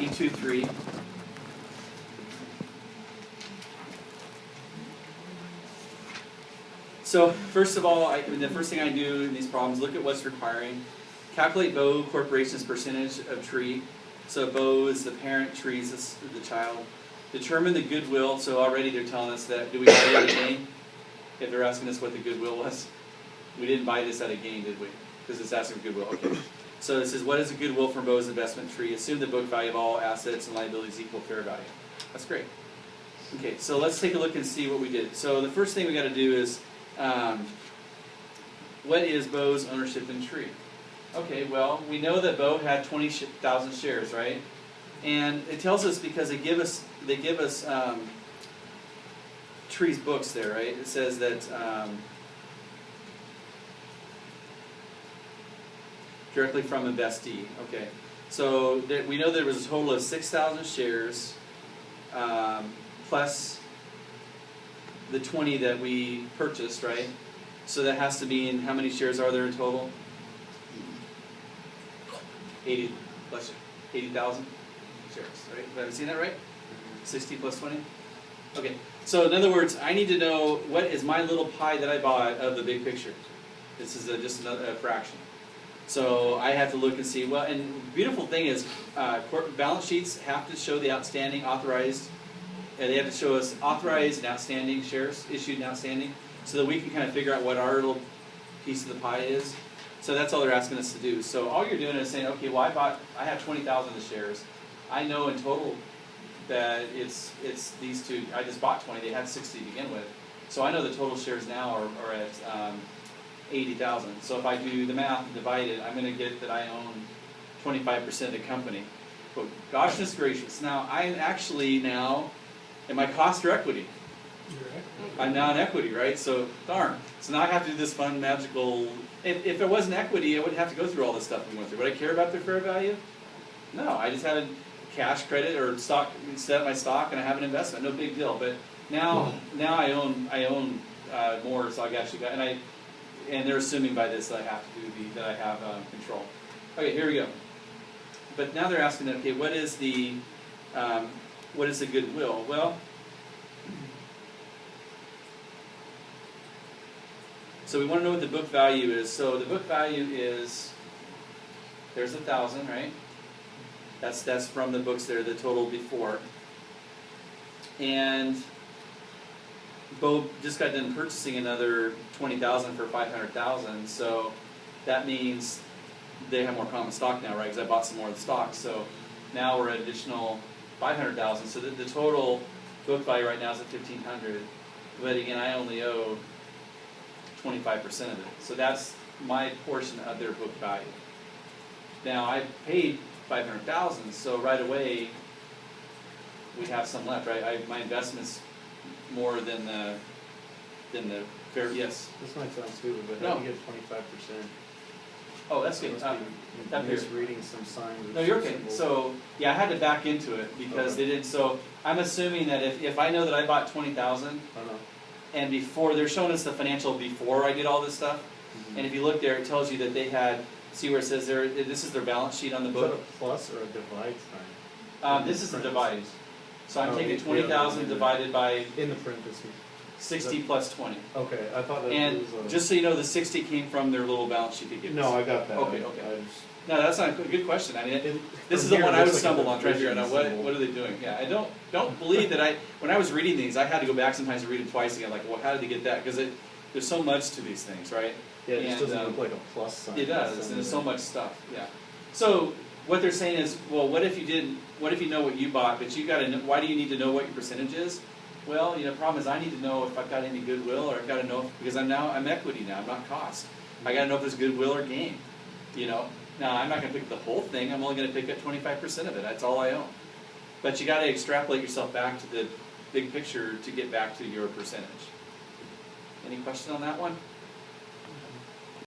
E23. So first of all, the first thing I do in these problems, look at what's requiring. Calculate Bow Corporation's percentage of tree. So Bow is the parent, trees is the child. Determine the goodwill. So already they're telling us that, do we buy it at a gain? If they're asking us what the goodwill was. We didn't buy this at a gain, did we? Because it's asking for goodwill. Okay. So it says, what is the goodwill from Bow's investment tree? Assume the book value of all assets and liabilities equal fair value. That's great. Okay, so let's take a look and see what we did. So the first thing we got to do is, what is Bow's ownership in tree? Okay, well, we know that Bow had 20,000 shares, right? And it tells us because they give us tree's books there, right? It says that directly from investee. Okay, so we know there was a total of 6,000 shares plus the 20 that we purchased, right? So that has to mean how many shares are there in total? 80,000 shares, right? Have I seen that right? 60 plus 20? Okay, so in other words, I need to know what is my little pie that I bought of the big picture. This is just another fraction. So I have to look and see, well, and the beautiful thing is balance sheets have to show the outstanding, authorized, they have to show us authorized and outstanding shares, issued and outstanding, so that we can kind of figure out what our little piece of the pie is. So that's all they're asking us to do. So all you're doing is saying, okay, well I have 20,000 of shares. I know in total that it's these two, I just bought 20, they had 60 to begin with. So I know the total shares now are at 80,000. So if I do the math and divide it, I'm going to get that I own 25% of the company. But gosh gracious, now I'm actually now, am I cost or equity? I'm now in equity, right? So darn. So now I have to do this fun magical. If it wasn't equity, I wouldn't have to go through all this stuff we went through. Would I care about their fair value? No, I just have a cash credit or stock, set my stock, and I have an investment. No big deal. But now I own more, so I actually got, and they're assuming by this that I have to do that I have control. Okay, here we go. But now they're asking, okay, what is the goodwill? Well, so we want to know what the book value is. So the book value is, there's 1,000, right? That's from the books there, the total before. And Bow just got done purchasing another 20,000 for 500,000. So that means they have more common stock now, right? Because I bought some more of the stock. So now we're at additional 500,000. So the total book value right now is at 1,500. But again, I only owe 25% of it. So that's my portion of their book value. Now I paid 500,000, so right away we have some left, right? My investment's more than the fair. Yes. This might sound stupid, but how do you get 25%? Oh, that's good. I'm just reading some signs. No, you're okay. So yeah, I had to back into it because they didn't. So I'm assuming that if I know that I bought 20,000. And before, they're showing us the financial before I did all this stuff. And if you look there, it tells you that they had, see where it says there, this is their balance sheet on the book. Is that a plus or a divide sign? This is a divide. So I'm taking 20,000 divided by in the parentheses. 60 plus 20. Okay, I thought that and was just so you know, the 60 came from their little balance sheet they gave us. No, I got that. Okay. No, that's not a good question. I mean, this is the one I would stumble on trying to figure out what are they doing. Yeah, I don't believe that when I was reading these, I had to go back sometimes and read them twice again. Like, well, how did they get that? Because there's so much to these things, right? Yeah, it just doesn't look like a plus sign. It does, and there's so much stuff. Yeah. So what they're saying is, well, what if you didn't? What if you know what you bought, but you got to? Why do you need to know what your percentage is? Well, the problem is I need to know if I've got any goodwill, or I've got to know because I'm equity now. I'm not cost. I got to know if there's goodwill or gain. Now, I'm not going to pick the whole thing. I'm only going to pick up 25% of it. That's all I own. But you got to extrapolate yourself back to the big picture to get back to your percentage. Any question on that one?